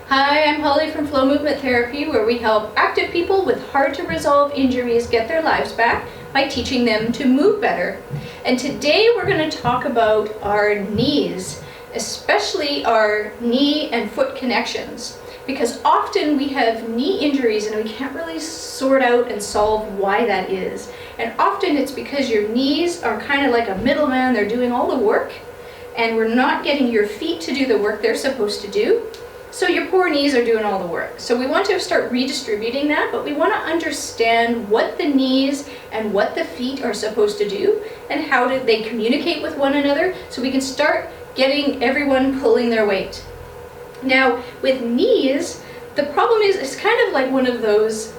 Hi, I'm Holly from Flow Movement Therapy, where we help active people with hard to resolve injuries get their lives back by teaching them to move better. And today we're going to talk about our knees, especially our knee and foot connections, because often we have knee injuries and we can't really sort out and solve why that is. And often it's because your knees are kind of like a middleman, they're doing all the work, and we're not getting your feet to do the work they're supposed to do. So your poor knees are doing all the work. So we want to start redistributing that, but we want to understand what the knees and what the feet are supposed to do and how do they communicate with one another so we can start getting everyone pulling their weight. Now, with knees, the problem is it's kind of like one of those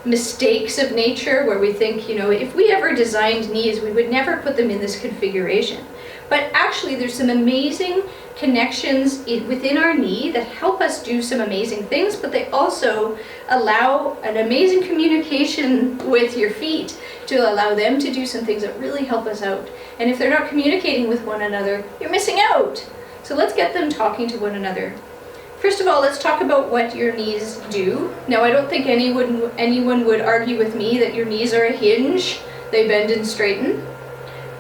mistakes of nature where we think, if we ever designed knees, we would never put them in this configuration. But actually, there's some amazing connections within our knee that help us do some amazing things, but they also allow an amazing communication with your feet to allow them to do some things that really help us out. And if they're not communicating with one another, you're missing out. So let's get them talking to one another. First of all, let's talk about what your knees do. Now, I don't think anyone would argue with me that your knees are a hinge. They bend and straighten.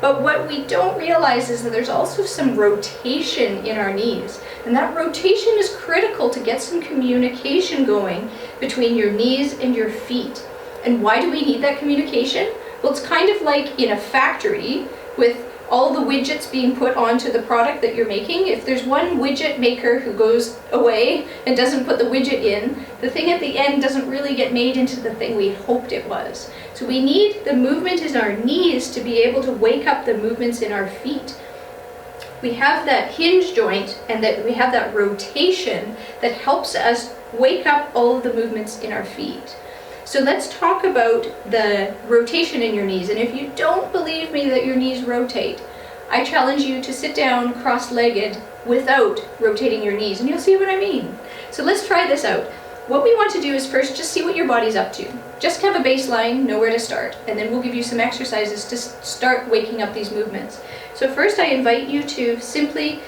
But what we don't realize is that there's also some rotation in our knees. And that rotation is critical to get some communication going between your knees and your feet. And why do we need that communication? Well, it's kind of like in a factory with all the widgets being put onto the product that you're making. If there's one widget maker who goes away and doesn't put the widget in, the thing at the end doesn't really get made into the thing we hoped it was. So we need the movement in our knees to be able to wake up the movements in our feet. We have that hinge joint and that we have that rotation that helps us wake up all of the movements in our feet. So let's talk about the rotation in your knees. And if you don't believe me that your knees rotate, I challenge you to sit down cross-legged without rotating your knees, and you'll see what I mean. So let's try this out. What we want to do is first just see what your body's up to. Just have a baseline, know where to start, and then we'll give you some exercises to start waking up these movements. So first I invite you to simply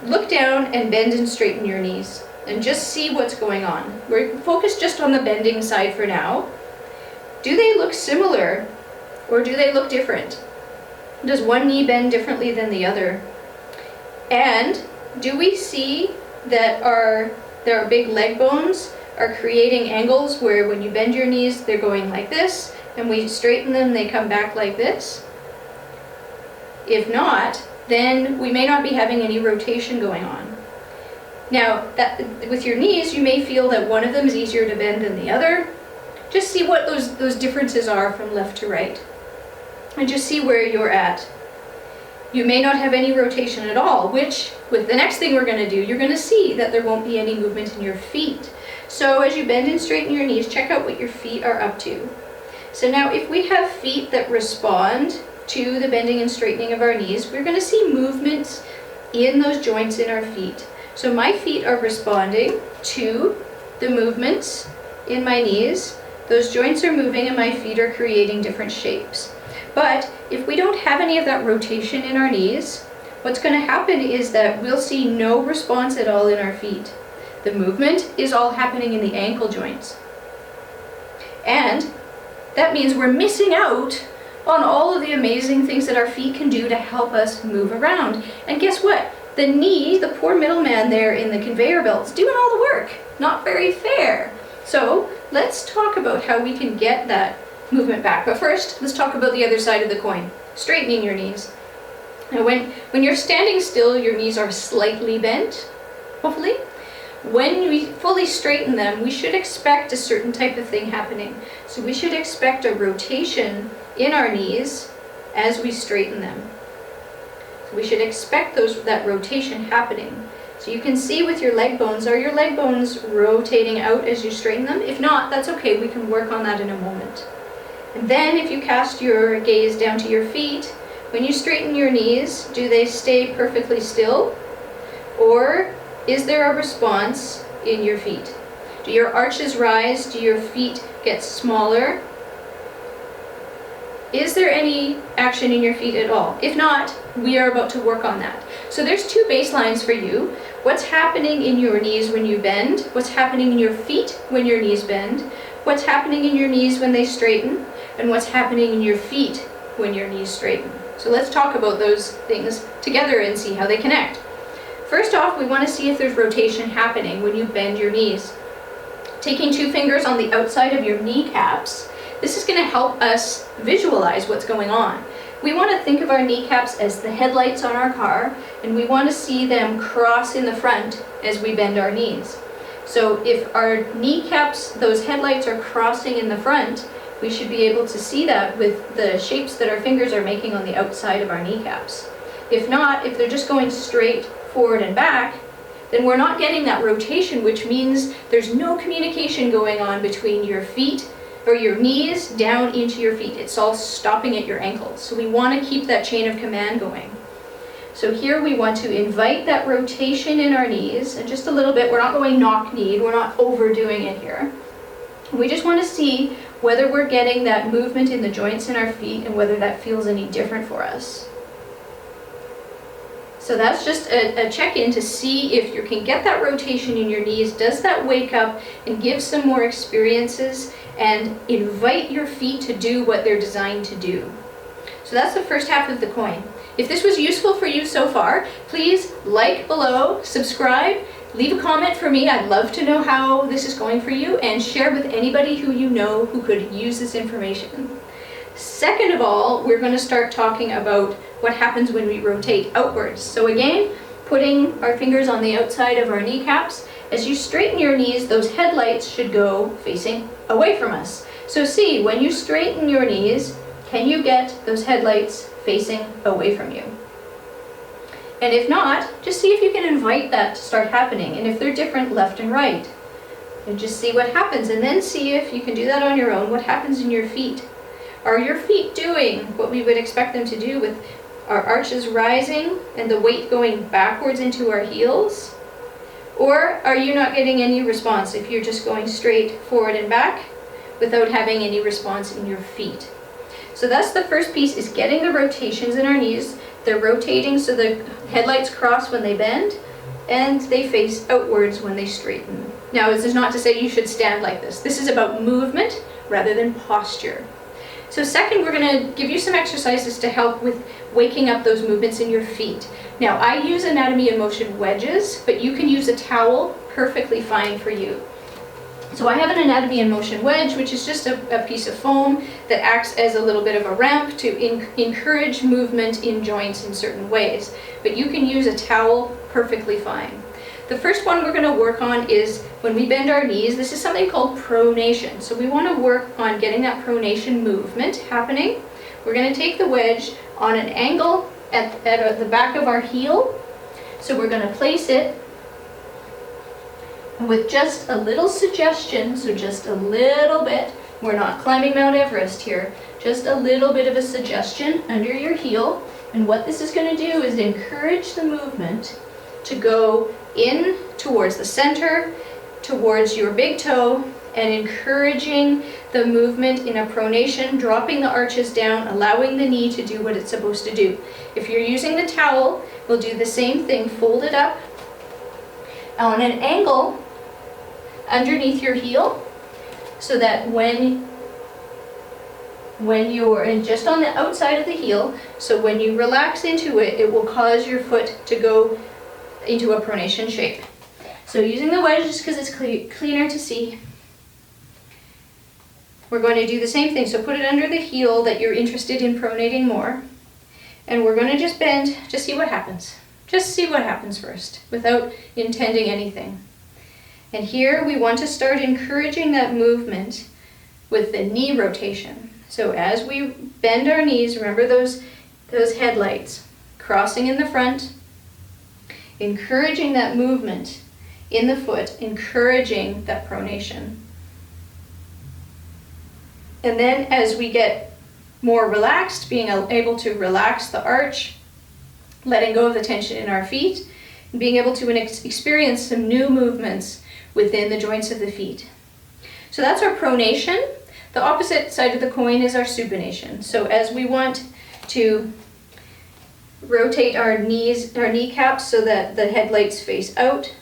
look down and bend and straighten your knees. And just see what's going on. We're focused just on the bending side for now. Do they look similar or do they look different? Does one knee bend differently than the other? And do we see that their big leg bones are creating angles where when you bend your knees, they're going like this, and we straighten them, they come back like this? If not, then we may not be having any rotation going on. Now, with your knees, you may feel that one of them is easier to bend than the other. Just see what those differences are from left to right. And just see where you're at. You may not have any rotation at all, which, with the next thing we're going to do, you're going to see that there won't be any movement in your feet. So as you bend and straighten your knees, check out what your feet are up to. So now, if we have feet that respond to the bending and straightening of our knees, we're going to see movements in those joints in our feet. So my feet are responding to the movements in my knees. Those joints are moving and my feet are creating different shapes. But if we don't have any of that rotation in our knees, what's going to happen is that we'll see no response at all in our feet. The movement is all happening in the ankle joints. And that means we're missing out on all of the amazing things that our feet can do to help us move around. And guess what? The knee, the poor middleman there in the conveyor belt, is doing all the work. Not very fair. So let's talk about how we can get that movement back. But first, let's talk about the other side of the coin, straightening your knees. Now when you're standing still, your knees are slightly bent, hopefully. When we fully straighten them, we should expect a certain type of thing happening. So we should expect a rotation in our knees as we straighten them. We should expect that rotation happening. So you can see with your leg bones, are your leg bones rotating out as you straighten them? If not, that's okay, we can work on that in a moment. And then if you cast your gaze down to your feet, when you straighten your knees, do they stay perfectly still? Or is there a response in your feet? Do your arches rise? Do your feet get smaller? Is there any action in your feet at all? If not, we are about to work on that. So there's two baselines for you. What's happening in your knees when you bend? What's happening in your feet when your knees bend? What's happening in your knees when they straighten? And what's happening in your feet when your knees straighten? So let's talk about those things together and see how they connect. First off, we want to see if there's rotation happening when you bend your knees. Taking two fingers on the outside of your kneecaps, this is going to help us visualize what's going on. We want to think of our kneecaps as the headlights on our car, and we want to see them cross in the front as we bend our knees. So if our kneecaps, those headlights are crossing in the front, we should be able to see that with the shapes that our fingers are making on the outside of our kneecaps. If not, if they're just going straight forward and back, then we're not getting that rotation, which means there's no communication going on between your feet or your knees down into your feet. It's all stopping at your ankles. So we want to keep that chain of command going. So here we want to invite that rotation in our knees, and just a little bit. We're not going knock-kneed, we're not overdoing it here. We just want to see whether we're getting that movement in the joints in our feet and whether that feels any different for us. So that's just a check-in to see if you can get that rotation in your knees. Does that wake up and give some more experiences and invite your feet to do what they're designed to do? So that's the first half of the coin. If this was useful for you so far, please like below, subscribe, leave a comment for me. I'd love to know how this is going for you, and share with anybody who you know who could use this information. Second of all, we're going to start talking about what happens when we rotate outwards. So again, putting our fingers on the outside of our kneecaps. As you straighten your knees, those headlights should go facing away from us. So see, when you straighten your knees, can you get those headlights facing away from you? And if not, just see if you can invite that to start happening. And if they're different, left and right. And just see what happens. And then see if you can do that on your own. What happens in your feet? Are your feet doing what we would expect them to do, with our arches rising and the weight going backwards into our heels? Or are you not getting any response if you're just going straight forward and back without having any response in your feet? So that's the first piece, is getting the rotations in our knees. They're rotating so the headlights cross when they bend and they face outwards when they straighten. Now, this is not to say you should stand like this. This is about movement rather than posture. So second, we're going to give you some exercises to help with waking up those movements in your feet. Now, I use Anatomy in Motion wedges, but you can use a towel, perfectly fine for you. So I have an Anatomy in Motion wedge, which is just a piece of foam that acts as a little bit of a ramp to encourage movement in joints in certain ways. But you can use a towel perfectly fine. The first one we're going to work on is when we bend our knees. This is something called pronation. So we want to work on getting that pronation movement happening. We're going to take the wedge on an angle at the back of our heel. So we're going to place it with just a little suggestion, so just a little bit. We're not climbing Mount Everest here. Just a little bit of a suggestion under your heel. And what this is going to do is encourage the movement to go in towards the center, towards your big toe, and encouraging the movement in a pronation, dropping the arches down, allowing the knee to do what it's supposed to do. If you're using the towel, we'll do the same thing. Fold it up on an angle underneath your heel, so that when you're just on the outside of the heel, so when you relax into it, it will cause your foot to go into a pronation shape. So using the wedge, just because it's cleaner to see, we're going to do the same thing. So put it under the heel that you're interested in pronating more, and we're going to just bend, just see what happens. Just see what happens first, without intending anything. And here we want to start encouraging that movement with the knee rotation. So as we bend our knees, remember those headlights crossing in the front, encouraging that movement in the foot, encouraging that pronation. And then as we get more relaxed, being able to relax the arch, letting go of the tension in our feet, and being able to experience some new movements within the joints of the feet. So that's our pronation. The opposite side of the coin is our supination. So as we want to rotate our knees, our kneecaps so that the headlights face out,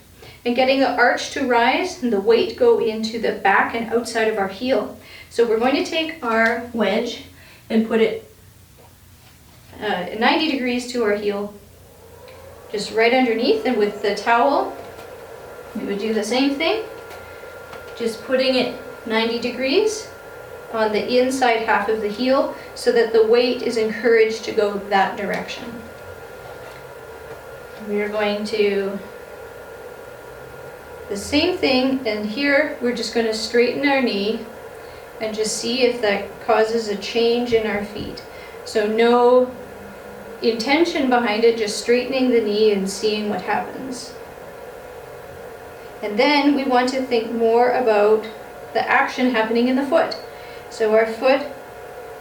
and getting the arch to rise and the weight go into the back and outside of our heel. So we're going to take our wedge and put it 90 degrees to our heel, just right underneath, and with the towel, we would do the same thing, just putting it 90 degrees on the inside half of the heel so that the weight is encouraged to go that direction. We are going to the same thing, and here we're just going to straighten our knee and just see if that causes a change in our feet. So no intention behind it, just straightening the knee and seeing what happens. And then we want to think more about the action happening in the foot. So our foot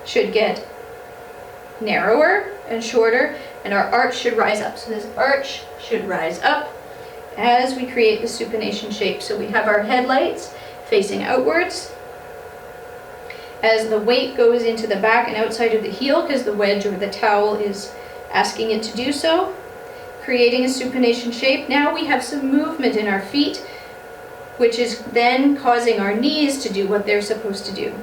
should get narrower and shorter, and our arch should rise up. So this arch should rise up as we create the supination shape. So we have our headlights facing outwards. As the weight goes into the back and outside of the heel, because the wedge or the towel is asking it to do so, creating a supination shape. Now we have some movement in our feet, which is then causing our knees to do what they're supposed to do.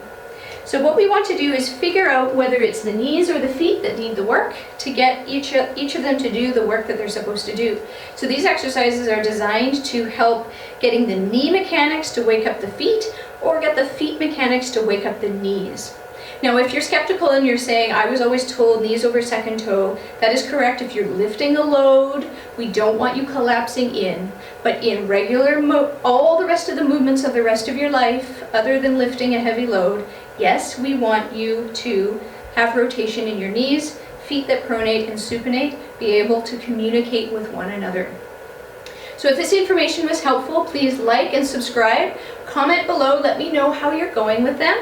So what we want to do is figure out whether it's the knees or the feet that need the work to get each of them to do the work that they're supposed to do. So these exercises are designed to help getting the knee mechanics to wake up the feet, or get the feet mechanics to wake up the knees. Now, if you're skeptical and you're saying, I was always told knees over second toe, that is correct if you're lifting a load. We don't want you collapsing in, but in regular, all the rest of the movements of the rest of your life, other than lifting a heavy load, yes, we want you to have rotation in your knees, feet that pronate and supinate, be able to communicate with one another. So if this information was helpful, please like and subscribe. Comment below, let me know how you're going with them.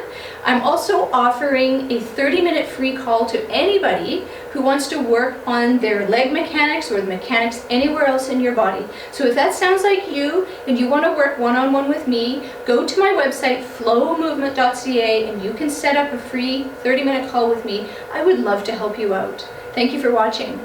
I'm also offering a 30-minute free call to anybody who wants to work on their leg mechanics or the mechanics anywhere else in your body. So if that sounds like you and you want to work one-on-one with me, go to my website flowmovement.ca and you can set up a free 30-minute call with me. I would love to help you out. Thank you for watching.